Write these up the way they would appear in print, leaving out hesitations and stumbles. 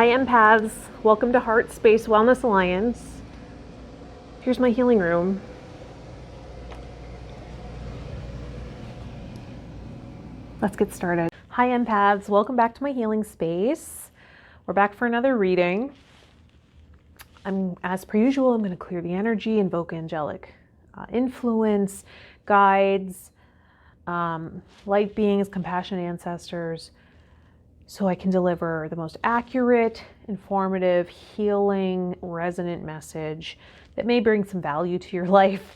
Hi empaths, welcome to Heart Space Wellness Alliance. Here's my healing room. Let's get started. Hi empaths, welcome back to my healing space. We're back for another reading. As per usual, I'm going to clear the energy, invoke angelic influence, guides, light beings, compassionate ancestors, so I can deliver the most accurate, informative, healing, resonant message that may bring some value to your life.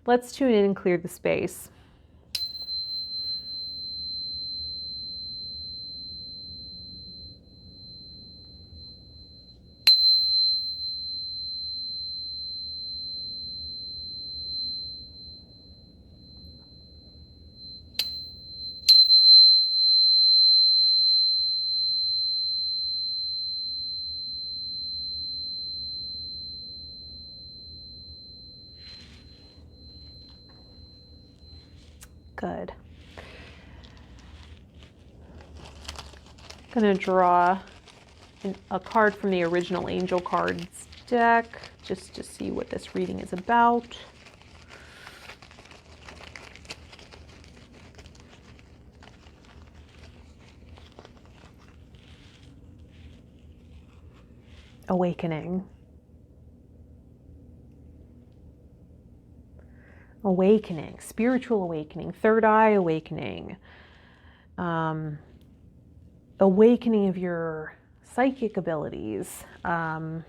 Let's tune in and clear the space. Good. I'm going to draw a card from the original Angel Cards deck just to see what this reading is about. Awakening. Awakening, spiritual awakening, third eye awakening, awakening of your psychic abilities. Yeah,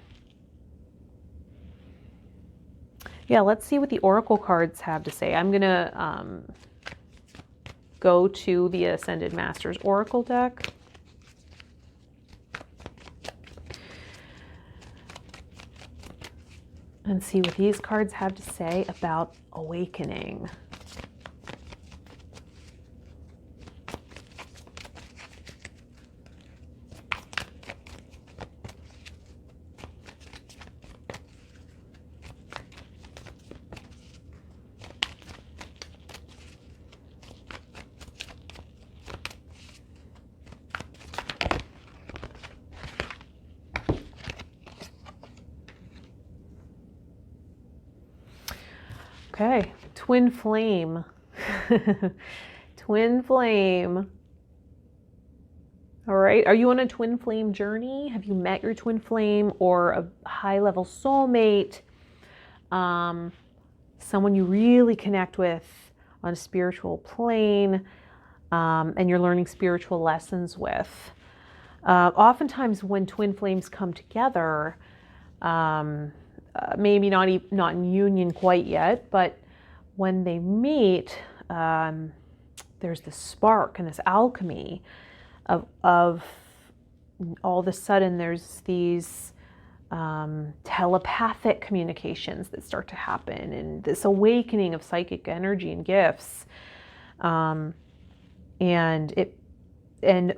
let's see what the oracle cards have to say. I'm gonna go to the Ascended Masters Oracle deck. And see what these cards have to say about awakening. Okay, twin flame. Twin flame. All right, are you on a twin flame journey? Have you met your twin flame or a high-level soulmate? Someone you really connect with on a spiritual plane, and you're learning spiritual lessons with. Oftentimes when twin flames come together, maybe not in union quite yet, but when they meet, there's this spark and this alchemy of all of a sudden there's these telepathic communications that start to happen, and this awakening of psychic energy and gifts, and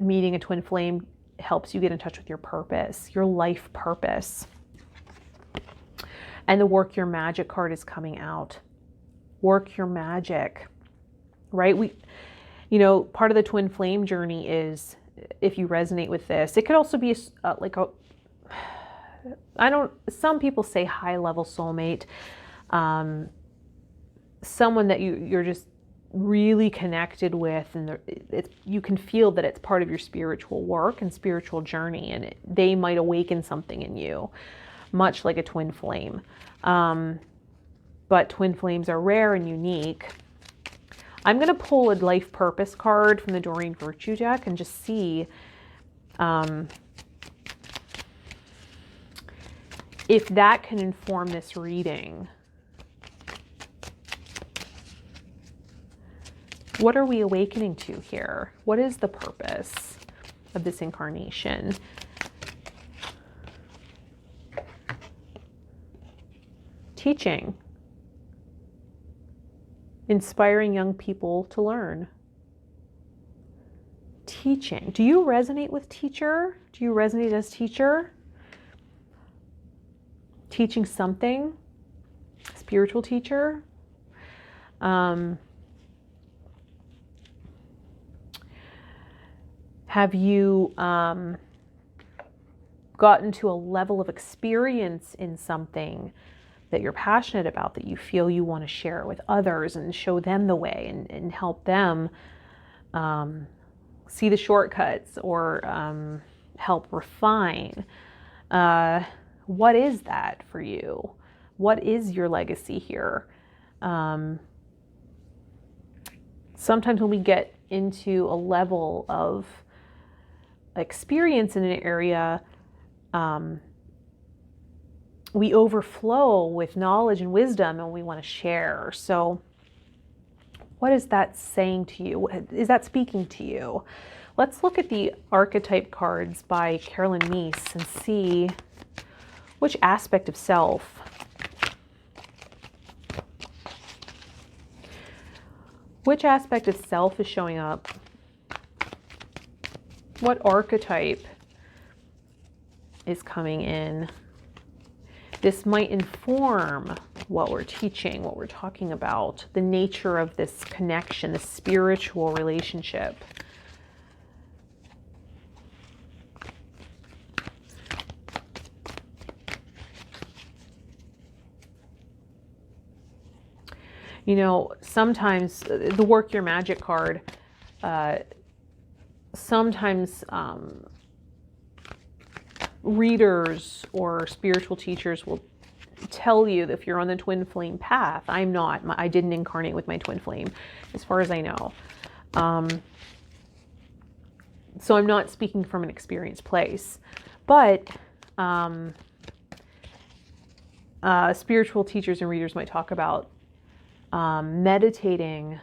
meeting a twin flame helps you get in touch with your purpose, your life purpose. And the Work Your Magic card is coming out. Work your magic, right? Part of the twin flame journey is, if you resonate with this, it could also be some people say high level soulmate, someone that you're just really connected with, and you can feel that it's part of your spiritual work and spiritual journey, and they might awaken something in you, much like a twin flame. But twin flames are rare and unique. I'm going to pull a life purpose card from the Doreen Virtue deck and just see if that can inform this reading. What are we awakening to here? What is the purpose of this incarnation? Teaching. Inspiring young people to learn. Teaching. Do you resonate with teacher? Do you resonate as teacher? Teaching something? Spiritual teacher? Have you gotten to a level of experience in something that you're passionate about, that you feel you want to share with others and show them the way and help them see the shortcuts or help refine. What is that for you? What is your legacy here? Sometimes when we get into a level of experience in an area, we overflow with knowledge and wisdom and we want to share. So what is that saying to you? Is that speaking to you? Let's look at the archetype cards by Carolyn Meese and see which aspect of self is showing up. What archetype is coming in? This might inform what we're teaching, what we're talking about, the nature of this connection, the spiritual relationship. You know, sometimes the Work Your Magic card, sometimes readers or spiritual teachers will tell you that if you're on the twin flame path. I'm not. I didn't incarnate with my twin flame, as far as I know. So I'm not speaking from an experienced place. But spiritual teachers and readers might talk about meditating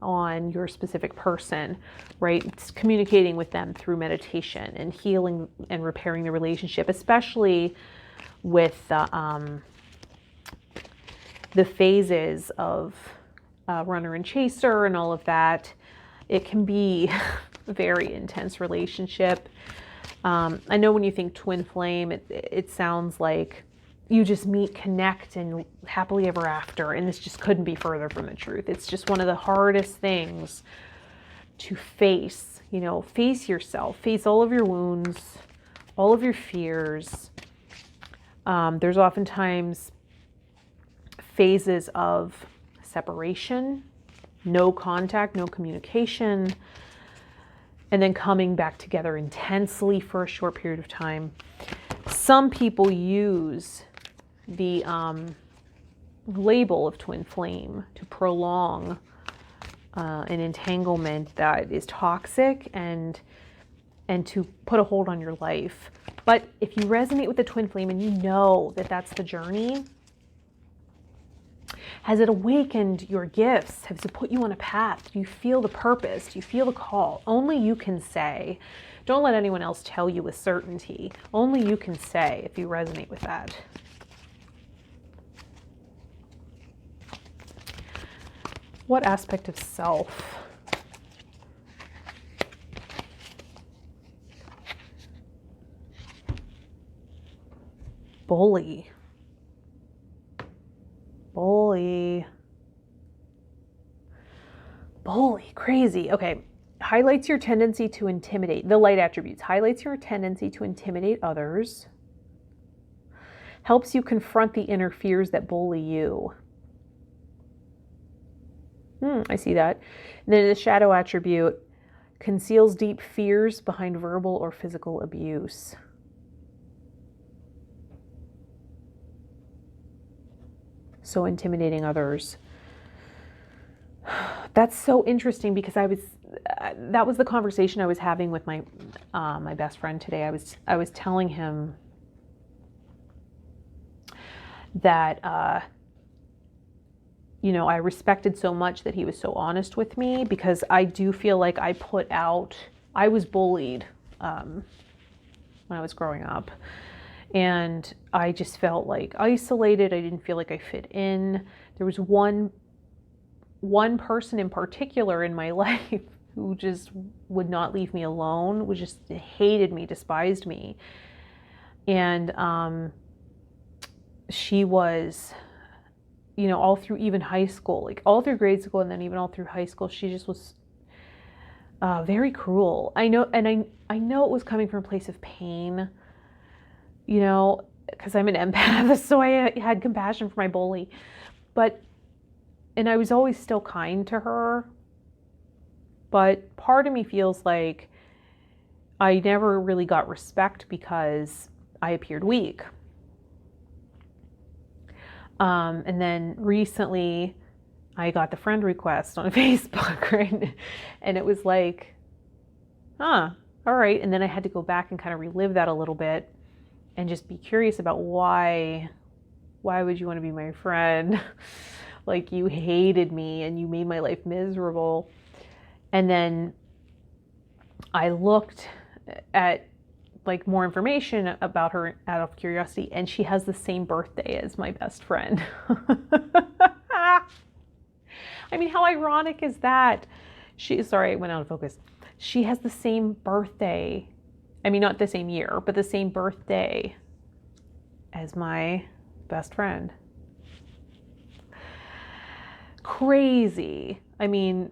on your specific person, right? It's communicating with them through meditation and healing and repairing the relationship, especially with the phases of runner and chaser and all of that. It can be a very intense relationship. I know when you think twin flame, it sounds like you just meet, connect, and happily ever after. And this just couldn't be further from the truth. It's just one of the hardest things to face. You know, face yourself, face all of your wounds, all of your fears. There's oftentimes phases of separation, no contact, no communication, and then coming back together intensely for a short period of time. Some people use the label of twin flame to prolong an entanglement that is toxic and to put a hold on your life. But if you resonate with the twin flame and you know that that's the journey, has it awakened your gifts? Has it put you on a path? Do you feel the purpose? Do you feel the call? Only you can say. Don't let anyone else tell you with certainty. Only you can say if you resonate with that. What aspect of self? Bully. Crazy. Okay. Highlights your tendency to intimidate. The light attributes. Highlights your tendency to intimidate others. Helps you confront the inner fears that bully you. I see that. And then the shadow attribute conceals deep fears behind verbal or physical abuse. So intimidating others. That's so interesting because that was the conversation I was having with my my best friend today. I was telling him that you know, I respected so much that he was so honest with me, because I do feel like I was bullied when I was growing up. And I just felt like isolated. I didn't feel like I fit in. There was one person in particular in my life who just would not leave me alone, hated me, despised me. And she was, you know, all through even high school, like all through grade school and then even all through high school, she just was very cruel. I know, and I know it was coming from a place of pain, you know, because I'm an empath, so I had compassion for my bully. And I was always still kind to her, but part of me feels like I never really got respect because I appeared weak. And then recently I got the friend request on Facebook, right? And it was like, all right. And then I had to go back and kind of relive that a little bit and just be curious about why would you want to be my friend? Like, you hated me and you made my life miserable. And then I looked at like more information about her out of curiosity, and she has the same birthday as my best friend. I mean, how ironic is that? Sorry, I went out of focus. She has the same birthday. I mean, not the same year, but the same birthday as my best friend. Crazy. I mean,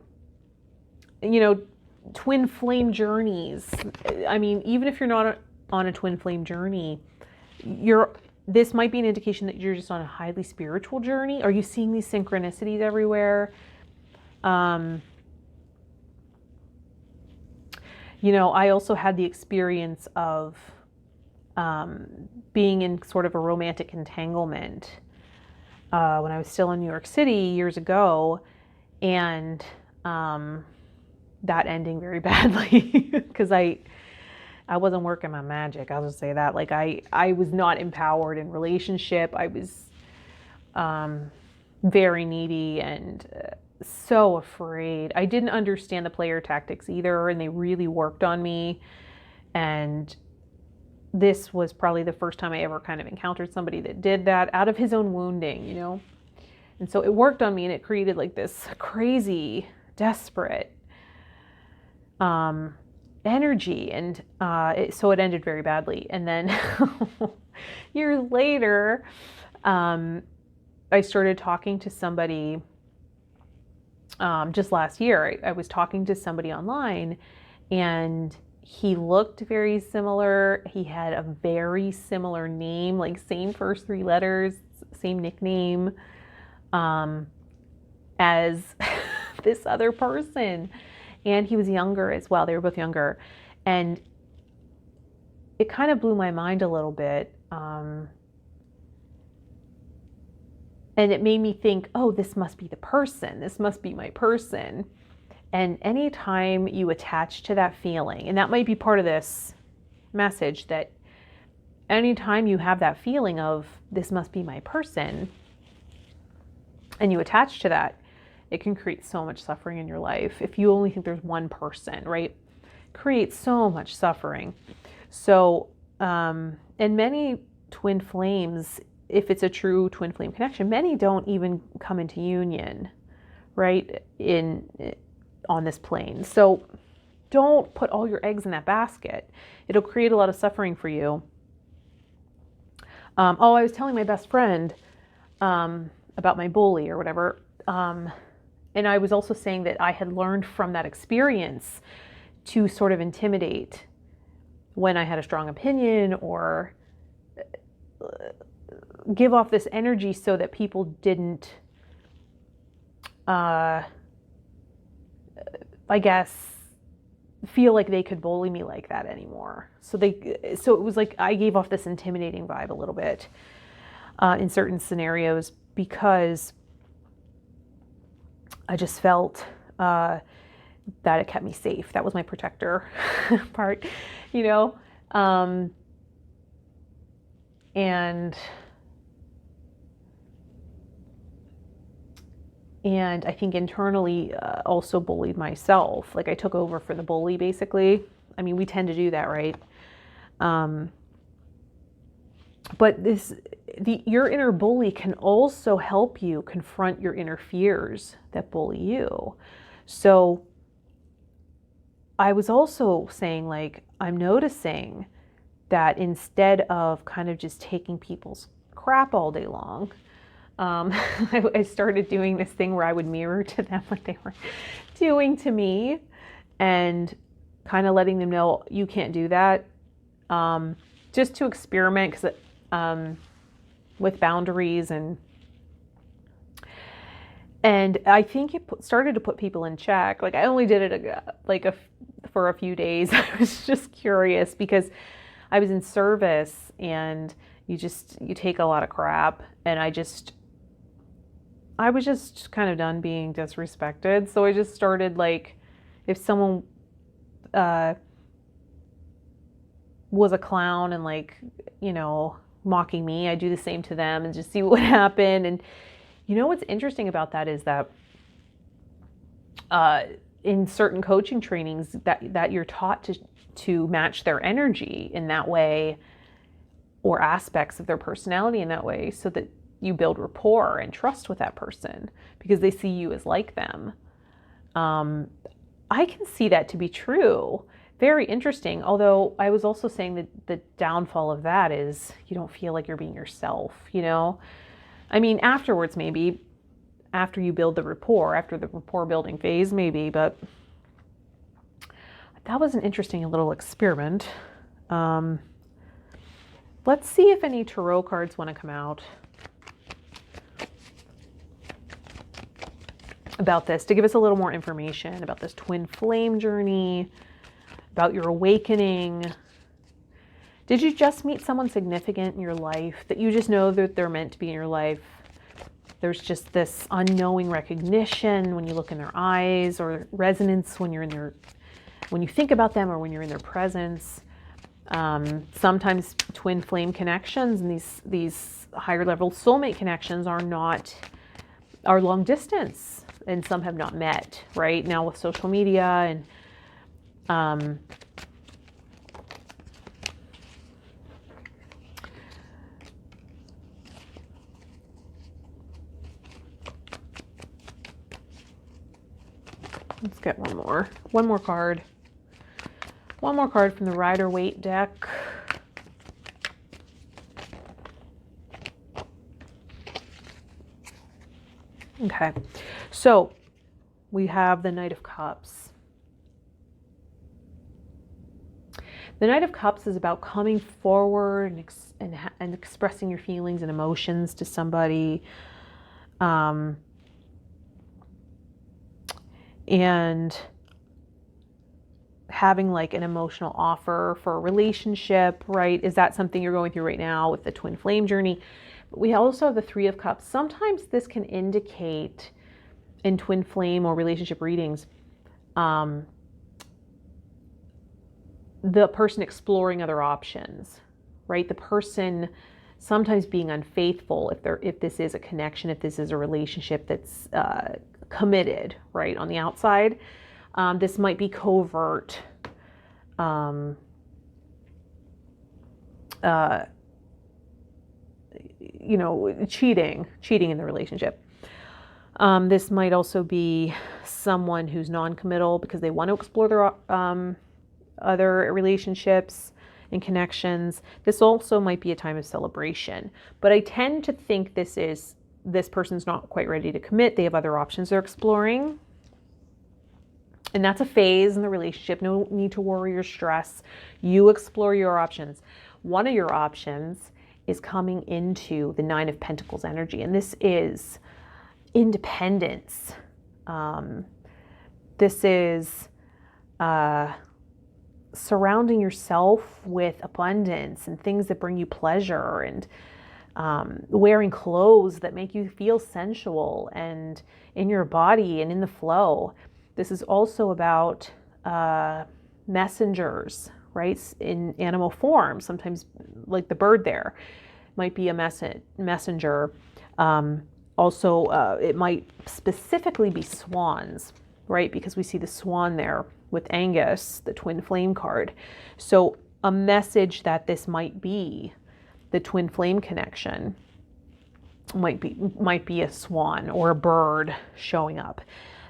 you know, twin flame journeys. I mean, even if you're not on a twin flame journey, this might be an indication that you're just on a highly spiritual journey. Are you seeing these synchronicities everywhere? You know, I also had the experience of being in sort of a romantic entanglement when I was still in New York City years ago, and that ending very badly because I wasn't working my magic. I'll just say that. Like, I was not empowered in relationship. I was very needy and so afraid. I didn't understand the player tactics either, and they really worked on me. And this was probably the first time I ever kind of encountered somebody that did that out of his own wounding, you know? And so it worked on me, and it created like this crazy, desperate energy. And so it ended very badly. And then years later, I started talking to somebody just last year. I was talking to somebody online, and he looked very similar. He had a very similar name, like same first three letters, same nickname as this other person. And he was younger as well. They were both younger. And it kind of blew my mind a little bit. And it made me think, oh, this must be the person. This must be my person. And anytime you attach to that feeling, and that might be part of this message, that anytime you have that feeling of this must be my person, and you attach to that, it can create so much suffering in your life. If you only think there's one person, right? Creates so much suffering. So, and many twin flames, if it's a true twin flame connection, many don't even come into union, right? On this plane. So don't put all your eggs in that basket. It'll create a lot of suffering for you. I was telling my best friend about my bully or whatever. And I was also saying that I had learned from that experience to sort of intimidate when I had a strong opinion, or give off this energy so that people didn't, I guess, feel like they could bully me like that anymore. So it was like I gave off this intimidating vibe a little bit in certain scenarios, because I just felt that it kept me safe. That was my protector part, you know? And I think internally also bullied myself. Like, I took over for the bully, basically. I mean, we tend to do that, right? But your inner bully can also help you confront your inner fears that bully you. So I was also saying, like, I'm noticing that instead of kind of just taking people's crap all day long, I started doing this thing where I would mirror to them what they were doing to me. and kind of letting them know you can't do that, just to experiment, because with boundaries, and I think it started to put people in check. Like, I only did it for a few days. I was just curious because I was in service, and you take a lot of crap, and I was just kind of done being disrespected. So I just started, like, if someone was a clown and, like, mocking me, I do the same to them and just see what would happen. And what's interesting about that is that in certain coaching trainings that you're taught to match their energy in that way, or aspects of their personality in that way, so that you build rapport and trust with that person because they see you as like them. I can see that to be true. Very interesting. Although I was also saying that the downfall of that is you don't feel like you're being yourself, I mean, afterwards, maybe, after you build the rapport, after the rapport building phase, maybe, but that was an interesting little experiment. Let's see if any tarot cards want to come out about this to give us a little more information about this twin flame journey, about your awakening. Did you just meet someone significant in your life that you just know that they're meant to be in your life? There's just this unknowing recognition when you look in their eyes, or resonance when you think about them, or when you're in their presence. Sometimes twin flame connections and these higher level soulmate connections are long distance, and some have not met right now with social media and let's get one more card. One more card from the Rider-Waite deck. Okay, so we have the Knight of Cups. The Knight of Cups is about coming forward and expressing your feelings and emotions to somebody. And having, like, an emotional offer for a relationship, right? Is that something you're going through right now with the twin flame journey? But we also have the Three of Cups. Sometimes this can indicate in twin flame or relationship readings, the person exploring other options, right? The person sometimes being unfaithful if this is a connection, if this is a relationship that's committed, right, on the outside. This might be covert, cheating in the relationship. This might also be someone who's non-committal because they want to explore their other relationships and connections. This also might be a time of celebration, but I tend to think this person's not quite ready to commit. They have other options they're exploring. And that's a phase in the relationship. No need to worry or stress. You explore your options. One of your options is coming into the Nine of Pentacles energy. And this is independence. This is surrounding yourself with abundance and things that bring you pleasure, and wearing clothes that make you feel sensual and in your body and in the flow. This is also about messengers, right? In animal form, sometimes like the bird there might be a messenger. Also, it might specifically be swans, right? Because we see the swan there with Angus, the twin flame card. So a message that this might be the twin flame connection might be a swan or a bird showing up.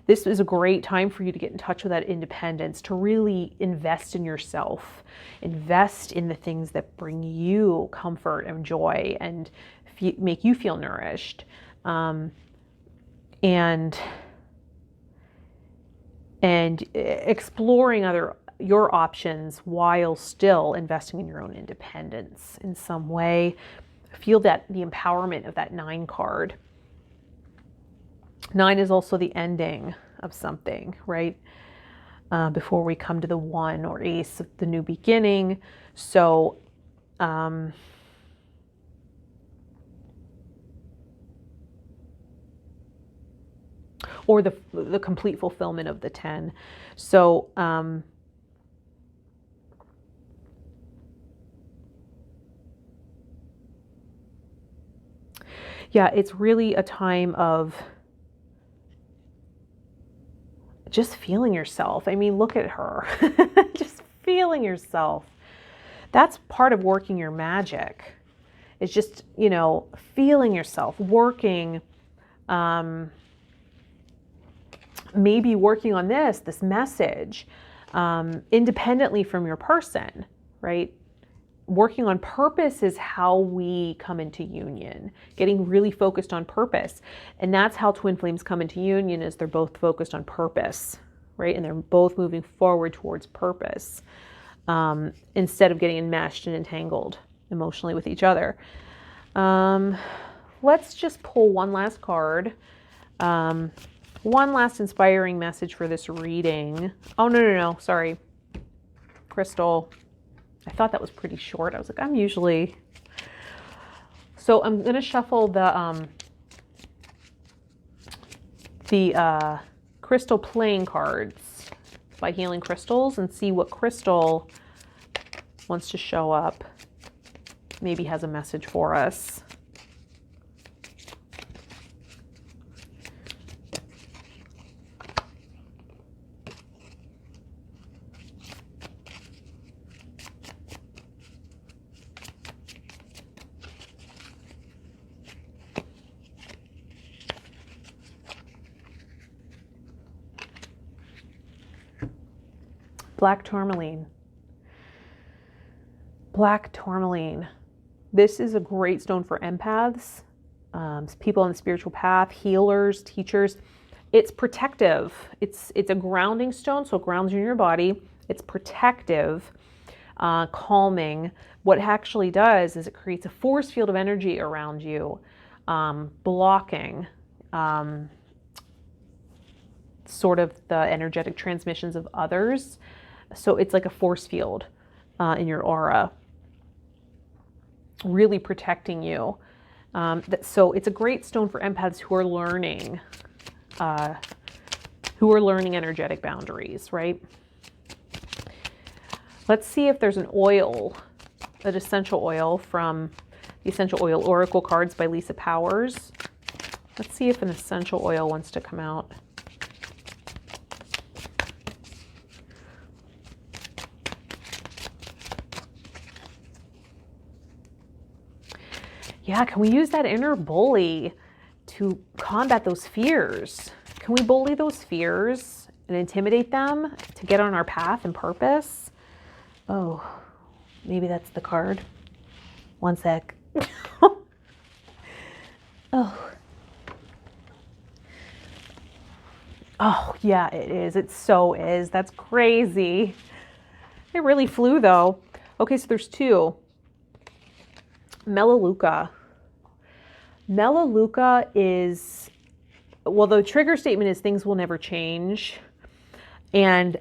This is a great time for you to get in touch with that independence, to really invest in yourself, invest in the things that bring you comfort and joy and make you feel nourished. And and exploring your options while still investing in your own independence in some way. Feel that the empowerment of that 9 card. 9 is also the ending of something, right? Before we come to the 1 or ace of the new beginning. So, or the complete fulfillment of the 10. So, yeah, it's really a time of just feeling yourself. I mean, look at her. Just feeling yourself. That's part of working your magic. It's just, feeling yourself, working, maybe working on this message, independently from your person, right? Working on purpose is how we come into union, getting really focused on purpose. And that's how twin flames come into union, is they're both focused on purpose, right? And they're both moving forward towards purpose, instead of getting enmeshed and entangled emotionally with each other. Let's just pull one last card. One last inspiring message for this reading. Oh, no, sorry. Crystal. I thought that was pretty short. I was like, I'm usually... So I'm going to shuffle the crystal playing cards by Healing Crystals and see what crystal wants to show up. Maybe has a message for us. Black tourmaline. Black tourmaline. This is a great stone for empaths, people on the spiritual path, healers, teachers. It's protective. It's a grounding stone, so it grounds you in your body. It's protective, calming. What it actually does is it creates a force field of energy around you, blocking sort of the energetic transmissions of others. So it's like a force field in your aura, really protecting you. So it's a great stone for empaths who are learning energetic boundaries, right? Let's see if there's an oil, an essential oil from the Essential Oil Oracle cards by Lisa Powers. Let's see if an essential oil wants to come out. Yeah, can we use that inner bully to combat those fears? Can we bully those fears and intimidate them to get on our path and purpose? Oh, maybe that's the card. One sec. Oh. Oh, yeah, it is. It so is. That's crazy. It really flew, though. Okay, so there's 2. Melaleuca. Melaleuca is, well, the trigger statement is things will never change. And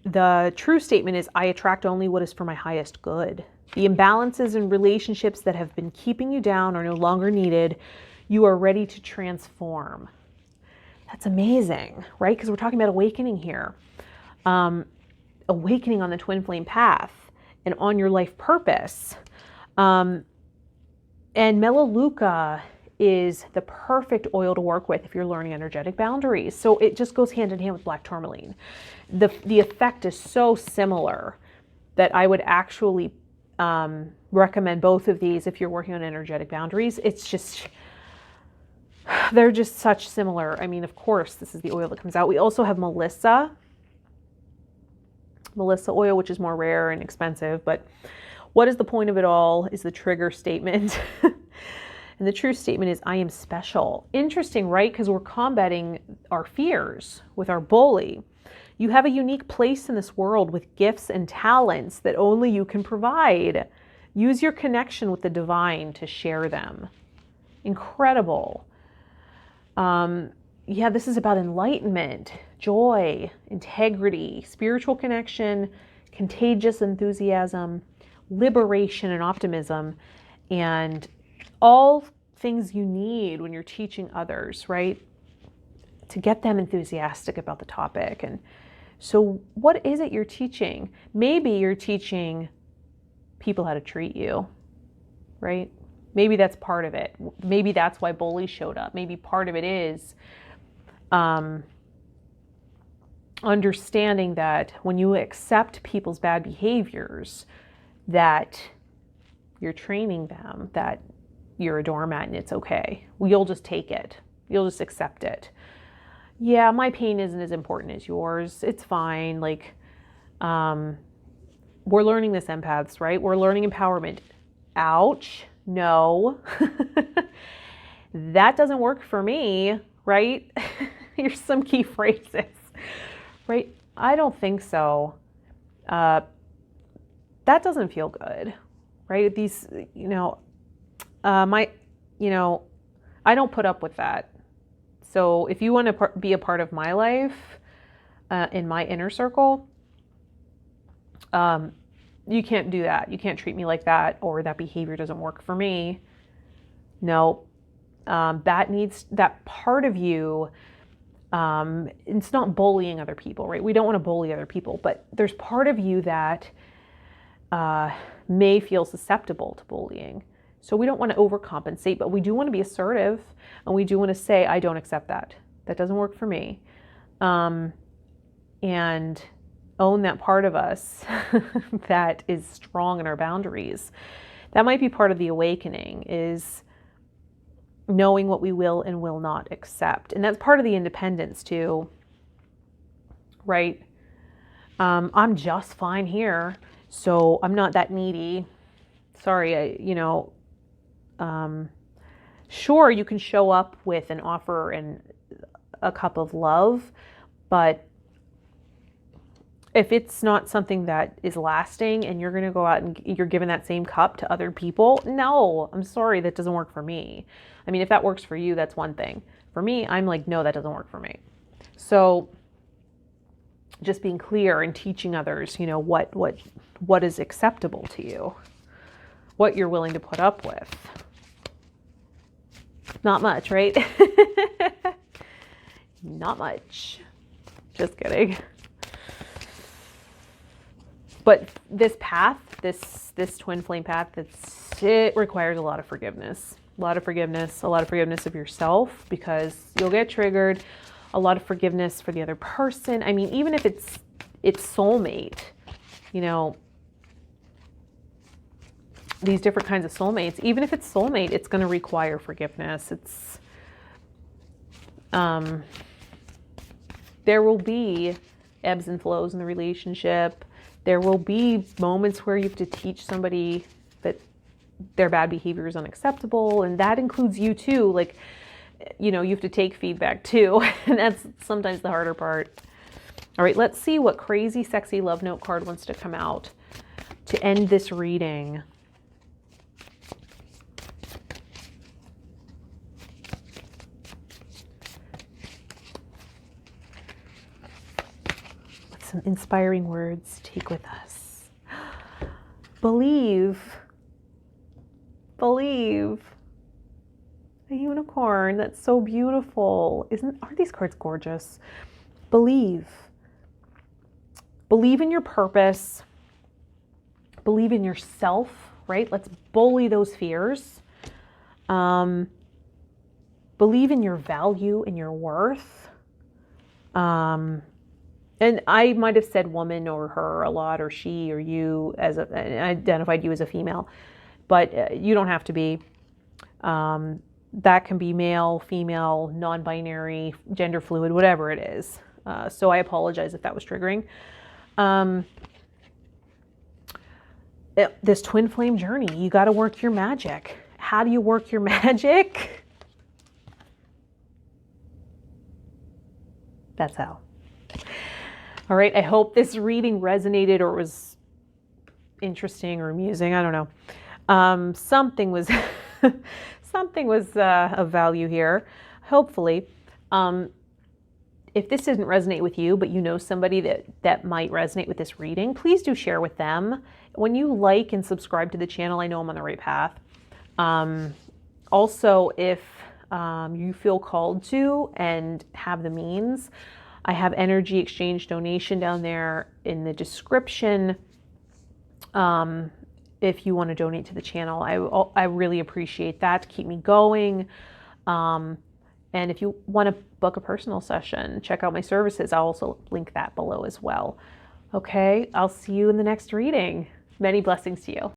the true statement is I attract only what is for my highest good. The imbalances in relationships that have been keeping you down are no longer needed. You are ready to transform. That's amazing, right? Because we're talking about awakening here. Awakening on the twin flame path and on your life purpose. And Melaleuca is the perfect oil to work with if you're learning energetic boundaries. So it just goes hand in hand with black tourmaline. The effect is so similar that I would actually recommend both of these if you're working on energetic boundaries. It's just, they're just such similar. I mean, of course, this is the oil that comes out. We also have Melissa oil, which is more rare and expensive, but what is the point of it all is the trigger statement. And the true statement is, I am special. Interesting, right? Because we're combating our fears with our bully. You have a unique place in this world with gifts and talents that only you can provide. Use your connection with the divine to share them. Incredible. This is about enlightenment, joy, integrity, spiritual connection, contagious enthusiasm, liberation and optimism, and all things you need when you're teaching others, right? To get them enthusiastic about the topic. And so what is it you're teaching? Maybe you're teaching people how to treat you, right? Maybe that's part of it. Maybe that's why bullies showed up. Maybe part of it is understanding that when you accept people's bad behaviors, that you're training them that you're a doormat and it's okay. You'll just take it. You'll just accept it. Yeah, my pain isn't as important as yours. It's fine. Like, we're learning this, empaths, right? We're learning empowerment. Ouch. No. That doesn't work for me, right? Here's some key phrases, right? I don't think so. That doesn't feel good, right? These, I don't put up with that. So if you want to be a part of my life, in my inner circle, you can't do that. You can't treat me like that, or that behavior doesn't work for me. No, that part of you, it's not bullying other people, right? We don't want to bully other people, but there's part of you that may feel susceptible to bullying. So we don't want to overcompensate, but we do want to be assertive, and we do want to say, I don't accept that. That doesn't work for me. And own that part of us that is strong in our boundaries. That might be part of the awakening, is knowing what we will and will not accept. And that's part of the independence too, right? I'm just fine here, so I'm not that needy. Sorry, sure, you can show up with an offer and a cup of love, but if it's not something that is lasting and you're going to go out and you're giving that same cup to other people, no, I'm sorry, that doesn't work for me. I mean, if that works for you, that's one thing. For me, I'm like, no, that doesn't work for me. So just being clear and teaching others, what is acceptable to you, what you're willing to put up with. Not much, right? Not much. Just kidding. But this path, this twin flame path, it requires a lot of forgiveness. A lot of forgiveness of yourself, because you'll get triggered. A lot of forgiveness for the other person. I mean, even if it's soulmate, these different kinds of soulmates, even if it's soulmate, it's going to require forgiveness. There will be ebbs and flows in the relationship. There will be moments where you have to teach somebody that their bad behavior is unacceptable, and that includes you too. Like, you have to take feedback too, and that's sometimes the harder part. All right, let's see what crazy, sexy love note card wants to come out to end this reading. Some inspiring words to take with us. Believe. A unicorn. That's so beautiful. Aren't these cards gorgeous? Believe. Believe in your purpose. Believe in yourself, right? Let's bully those fears. Believe in your value and your worth. And I might have said woman or her a lot, or she or you, and identified you as a female, but you don't have to be. That can be male, female, non-binary, gender fluid, whatever it is. So I apologize if that was triggering. This twin flame journey, you got to work your magic. How do you work your magic? That's how. All right, I hope this reading resonated or was interesting or amusing. I don't know. Something was something was of value here, hopefully. If this doesn't resonate with you, but you know somebody that might resonate with this reading, please do share with them. When you like and subscribe to the channel, I know I'm on the right path. Also, if you feel called to and have the means, I have energy exchange donation down there in the description. If you want to donate to the channel, I really appreciate that to keep me going. And if you want to book a personal session, check out my services. I'll also link that below as well. Okay, I'll see you in the next reading. Many blessings to you.